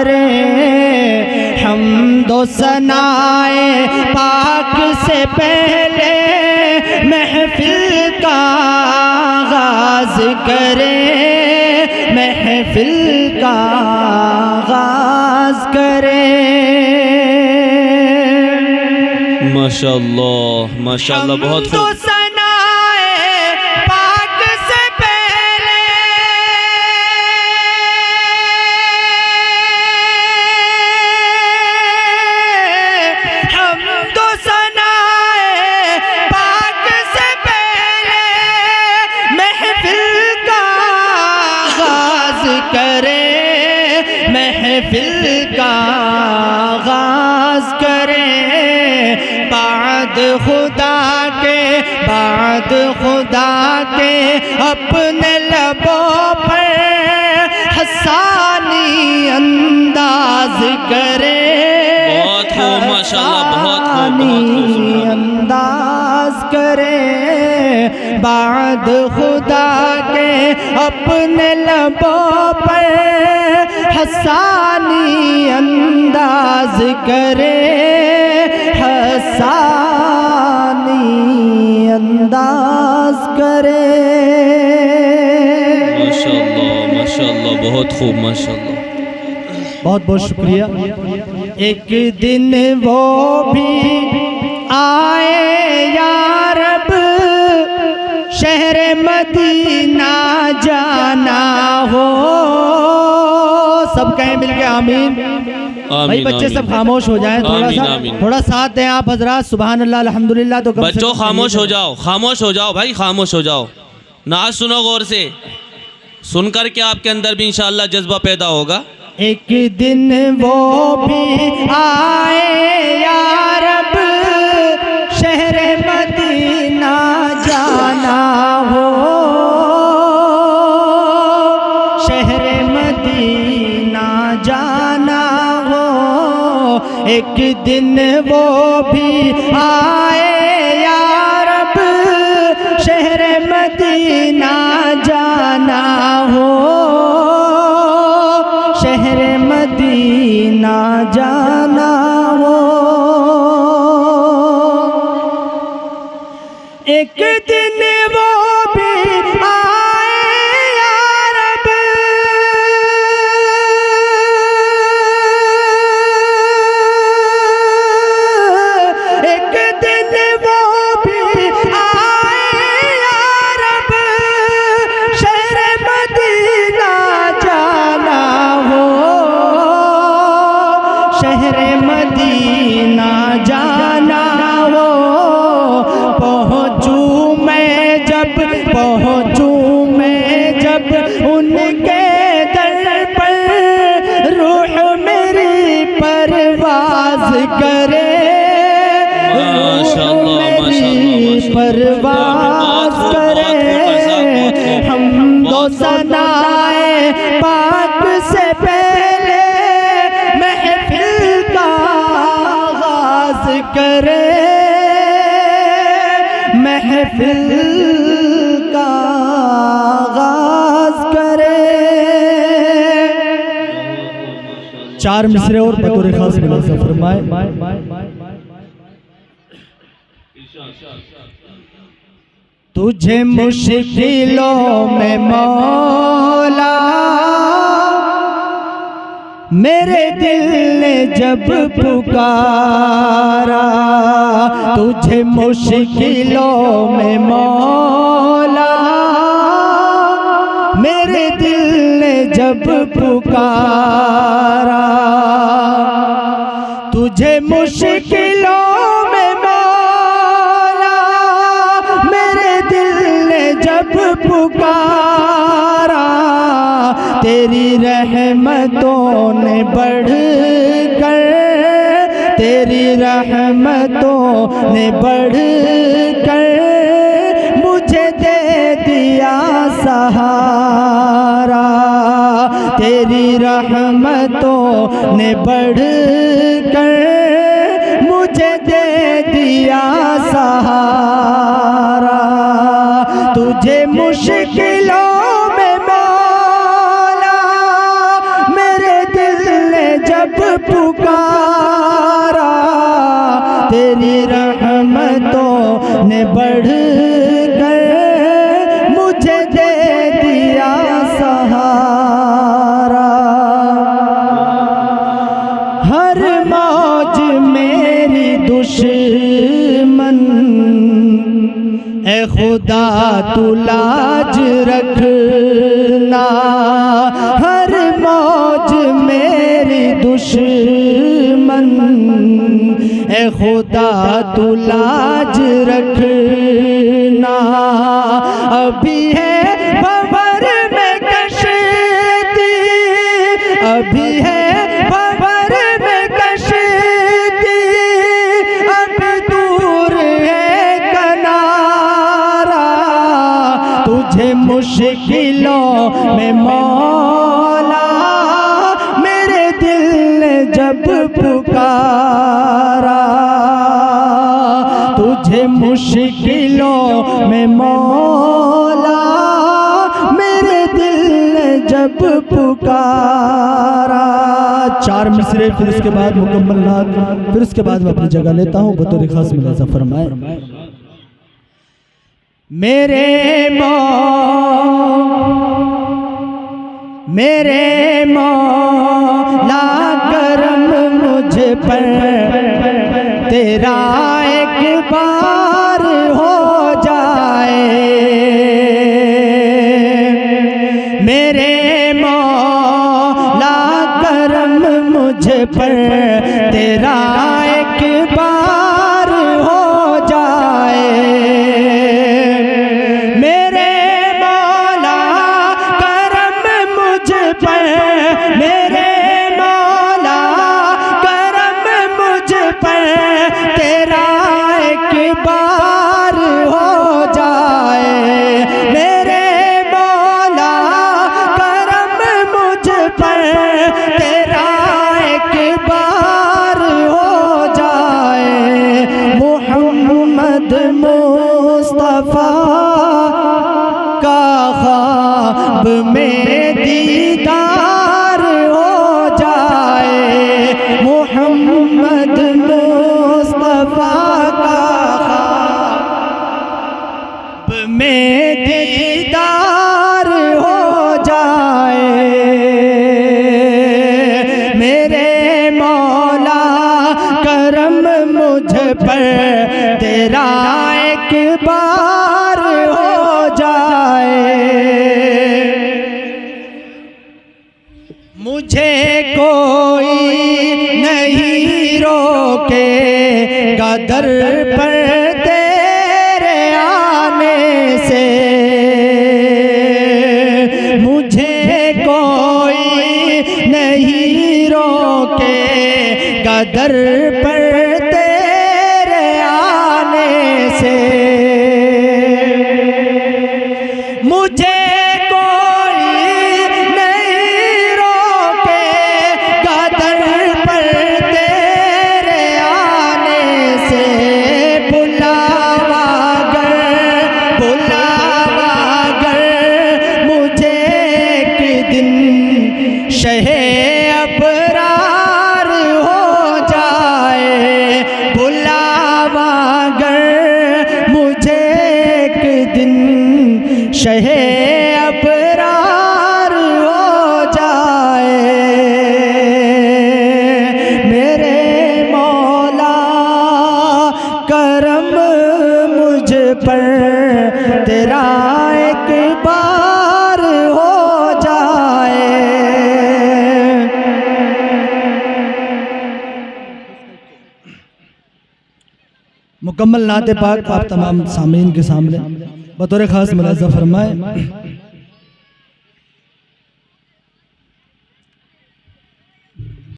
करे, हम्दो सनाए पाक से पहले महफिल का आगाज करे, महफिल का आगाज करे। माशाअल्लाह माशाअल्लाह, बहुत खूब। महफिल का आगाज करे, बाद खुदा के अपने लबों पर हसानी अंदाज करे, बहुत खूब माशाअल्लाह, बहुत खूब अंदाज करे। बाद खुदा के अपने लबों पर हसानी अंदाज करे, हसानी अंदाज करे। माशाअल्लाह माशाअल्लाह, बहुत खूब माशाअल्लाह। बहुत बहुत शुक्रिया। एक दिन वो भी आए या रब, शहर मदीना जाना हो। सब कहें मिलके आमीन। भाई बच्चे सब खामोश हो जाएं, थोड़ा साथ दें आप हजरात। सुभान अल्लाह अल्हम्दुलिल्लाह। तो बच्चों खामोश हो जाओ, खामोश हो जाओ भाई, खामोश हो जाओ। नाज सुनो गौर से, सुनकर के आपके अंदर भी इंशाअल्लाह जज्बा पैदा होगा। एक दिन वो भी आए या रब, शहर मदीना जाना हो, शहर मदीना जाना हो। एक दिन वो भी आए या रब, शहर मदीना जाना हो, शहर मदीना जाना हो। एक दिन वो भी आए या रब, एक दिन वो भी आए या रब, शहर मदीना जाना हो, शहर मदीना जाना हो। पहुँचूँ मैं जब उनके दर पर, रूह मेरी परवाज करे, रूह मेरी परवाज करे। हम्दो सनाए पाक से पहले महफिल का आगाज करे, महफिल का आगाज करे। चार मिसरे और बतौर खास मुलाज़ा फरमाए। तुझे मुश्किलों में मौला, मेरे दिल ने जब पुकारा, तुझे मुश्किलों में मौला, मेरे दिल ने जब पुकारा। तुझे मुश्किलों में मौला, मेरे दिल ने जब पुकारा, तेरी रहमतों ने बढ़ कर, तेरी रहमतों ने बढ़ कर मुझे दे दिया सहारा, तेरी रहमतों ने बढ़ कर मुझे दे दिया सहारा। तुझे मुश्किलों में मौला, मेरे दिल ने मौज मेरी दुश्मन, ए खुदा तू लाज रखना। हर मौज मेरी दुश्मन, ए खुदा तू लाज रखना। अभी है भंवर में कश्ती, अभी है भंवर में कश्ती, अब दूर है किनारा। तुझे मुश्किलों में मौला मेरे दिल ने जब पुकारा, तुझे मुश्किलों में मौला मेरे दिल ने जब पुकारा। 4 मिसरे फिर उसके बाद मुकम्मल नात, फिर उसके बाद मैं अपनी जगह लेता हूँ। बतौर खास मुलाज़ा फरमाए। मेरे मौला करम मुझ पर तेरा एक बार हो जाए। मेरे मौला करम मुझ पर तेरा एक बार हो जाए। मेरे मौला करम मुझ पर, मेरे मौला करम मुझ पर तेरा एक बार हो जाए। मेरे मौला करम मुझ पर तेरा एक बार हो जाए। मोहम्मद मुस्तफा का ख्वाब में दीदार हो जाए। मोहम्मद मुस्तफा का ख्वाब में दीदार हो जाए। मेरे मौला करम मुझ पर तेरा एक बार हो जाए। मुझे कोई नहीं रोकेगा दर पर तेरे आने से। मुझे कोई नहीं रोकेगा दर पर तेरे आने से। मुझे शहे अबरार हो जाए, बुलावा गर मुझे एक दिन शहे अबरार हो जाए। मेरे मौला करम मुझ पर तेरा एक बार हो जाए। मुकम्मल नाते पाक आप तमाम सामीन के सामने बतौर खास मुलाज़ा फरमाए।